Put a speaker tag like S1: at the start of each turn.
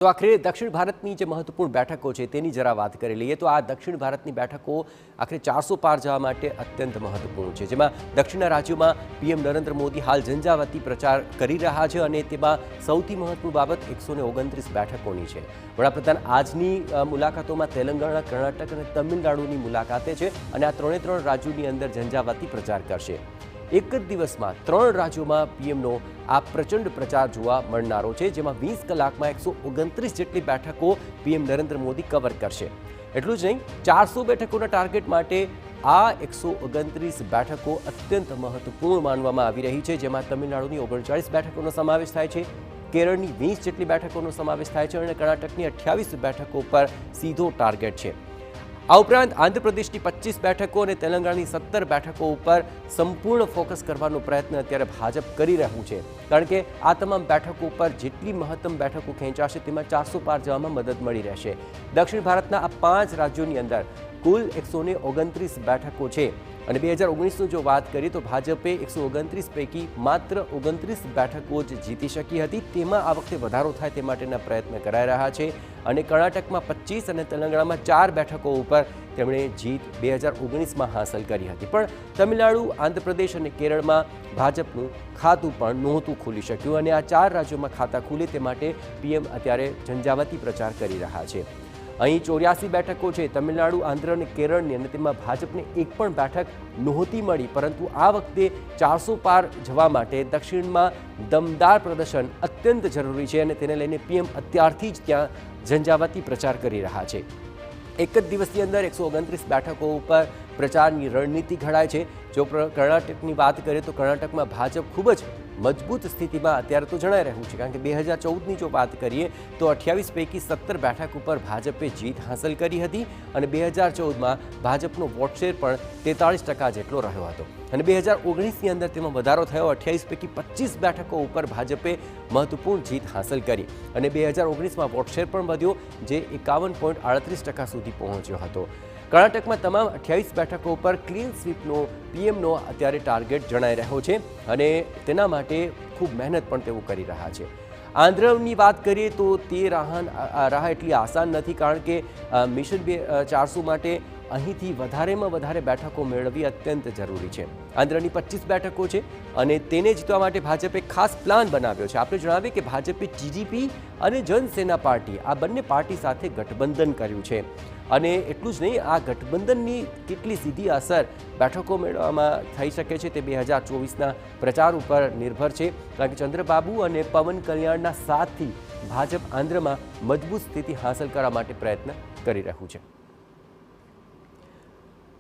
S1: તો આખરે દક્ષિણ ભારતની જે મહત્વપૂર્ણ બેઠકો છે તેની જરા વાત કરી લઈએ તો આ દક્ષિણ ભારતની બેઠકો આખરે 400 પાર જવા માટે અત્યંત મહત્વપૂર્ણ છે, જેમાં દક્ષિણના રાજ્યોમાં પીએમ નરેન્દ્ર મોદી હાલ ઝંઝાવાતી પ્રચાર કરી રહ્યા છે અને તેમાં સૌથી મહત્વની બાબત 129 બેઠકોની છે। વડાપ્રધાન આજની મુલાકાતોમાં તેલંગાણા, કર્ણાટક અને તમિલનાડુની મુલાકાતે છે અને આ ત્રણે રાજ્યોની અંદર ઝંઝાવાતી પ્રચાર કરશે। એક જ દિવસમાં 3 રાજ્યોમાં પીએમનો આ પ્રચંડ પ્રચાર જોવા મળનારો છે, જેમાં 20 કલાકમાં 129 જેટલી બેઠકો પીએમ નરેન્દ્ર મોદી કવર કરશે। એટલું જ નહીં, 400 બેઠકોના ટાર્ગેટ માટે આ 129 બેઠકો અત્યંત મહત્વપૂર્ણ માનવામાં આવી રહી છે, જેમાં તમિલનાડુની 39 બેઠકોનો સમાવેશ થાય છે, કેરળની 20 જેટલી બેઠકોનો સમાવેશ થાય છે અને કર્ણાટકની 28 બેઠકો પર સીધો ટાર્ગેટ છે। આ ઉપરાંત આંધ્રપ્રદેશની 25 બેઠકો અને તેલંગાણાની 17 બેઠકો ઉપર સંપૂર્ણ ફોકસ કરવાનો પ્રયત્ન અત્યારે ભાજપ કરી રહ્યું છે, કારણ કે આ તમામ બેઠકો ઉપર જેટલી મહત્તમ બેઠકો ખેંચાશે તેમાં 400 પાર જવામાં મદદ મળી રહેશે। દક્ષિણ ભારતના આ 5 રાજ્યોની અંદર કુલ 129 બેઠકો છે અને 2019ની જો વાત કરીએ તો ભાજપે 129 પૈકી માત્ર 29 બેઠકો જ જીતી શકી હતી। તેમાં આ વખતે વધારો થાય તે માટેના પ્રયત્ન કરાઈ રહ્યા છે અને કર્ણાટકમાં 25 અને તેલંગાણામાં 4 બેઠકો ઉપર તેમણે જીત 2019માં હાંસલ કરી હતી, પણ તમિલનાડુ, આંધ્રપ્રદેશ અને કેરળમાં ભાજપનું ખાતું પણ નહોતું ખુલી શક્યું અને આ 4 રાજ્યોમાં ખાતા ખુલે તે માટે પીએમ અત્યારે ઝંઝાવાતી પ્રચાર કરી રહ્યા છે। અહીં 84 બેઠકો છે તમિલનાડુ, આંધ્ર અને કેરળની, અને તેમાં ભાજપને એક પણ બેઠક નહોતી મળી, પરંતુ આ વખતે 400 પાર જવા માટે દક્ષિણમાં દમદાર પ્રદર્શન અત્યંત જરૂરી છે અને તેને લઈને પીએમ અત્યારથી જ ત્યાં ઝંઝાવાતી પ્રચાર કરી રહ્યા છે। એક જ દિવસની અંદર 129 બેઠકો ઉપર પ્રચારની રણનીતિ ઘડાય છે। જો કર્ણાટકની વાત કરીએ તો કર્ણાટકમાં ભાજપ ખૂબ જ મજબૂત સ્થિતિમાં અત્યારે તો જણાઈ રહ્યું છે, કારણ કે 2014ની જો વાત કરીએ તો 28 પૈકી 17 બેઠક ઉપર ભાજપે જીત હાંસલ કરી હતી અને 2014માં ભાજપનો વોટ શેર પણ 43% જેટલો રહ્યો હતો અને 2019ની અંદર તેમાં વધારો થયો। 28 પૈકી 25 બેઠકો ઉપર ભાજપે મહત્વપૂર્ણ જીત હાંસલ કરી અને 2019માં વોટ શેર પણ વધ્યો, જે 51.38% સુધી પહોંચ્યો હતો। કર્ણાટકમાં તમામ 28 બેઠકો ઉપર ક્લીન સ્વીપનો પીએમનો અત્યારે ટાર્ગેટ જણાઈ રહ્યો છે અને તેના માટે ખૂબ મહેનત પણ તેઓ કરી રહ્યા છે। આંધ્રની વાત કરીએ તો તે રાહ એટલી આસાન નથી, કારણ કે મિશન 400 માટે અહીંથી વધારેમાં વધારે બેઠકો મેળવવી અત્યંત જરૂરી છે। આંધ્રની 25 બેઠકો છે અને તેને જીતવા માટે ભાજપે ખાસ પ્લાન બનાવ્યો છે। આપણે જણાવીએ કે ભાજપે ટીડીપી અને જનસેના પાર્ટી, આ બંને પાર્ટી સાથે ગઠબંધન કર્યું છે અને એટલું જ નહીં, આ ગઠબંધનની કેટલી સીધી અસર બેઠકો મેળવવામાં થઈ શકે છે તે 2024ના પ્રચાર ઉપર નિર્ભર છે, કારણ કે ચંદ્રબાબુ અને પવન કલ્યાણના સાથથી ભાજપ આંધ્રમાં મજબૂત સ્થિતિ હાંસલ કરવા માટે પ્રયત્ન કરી રહ્યું છે।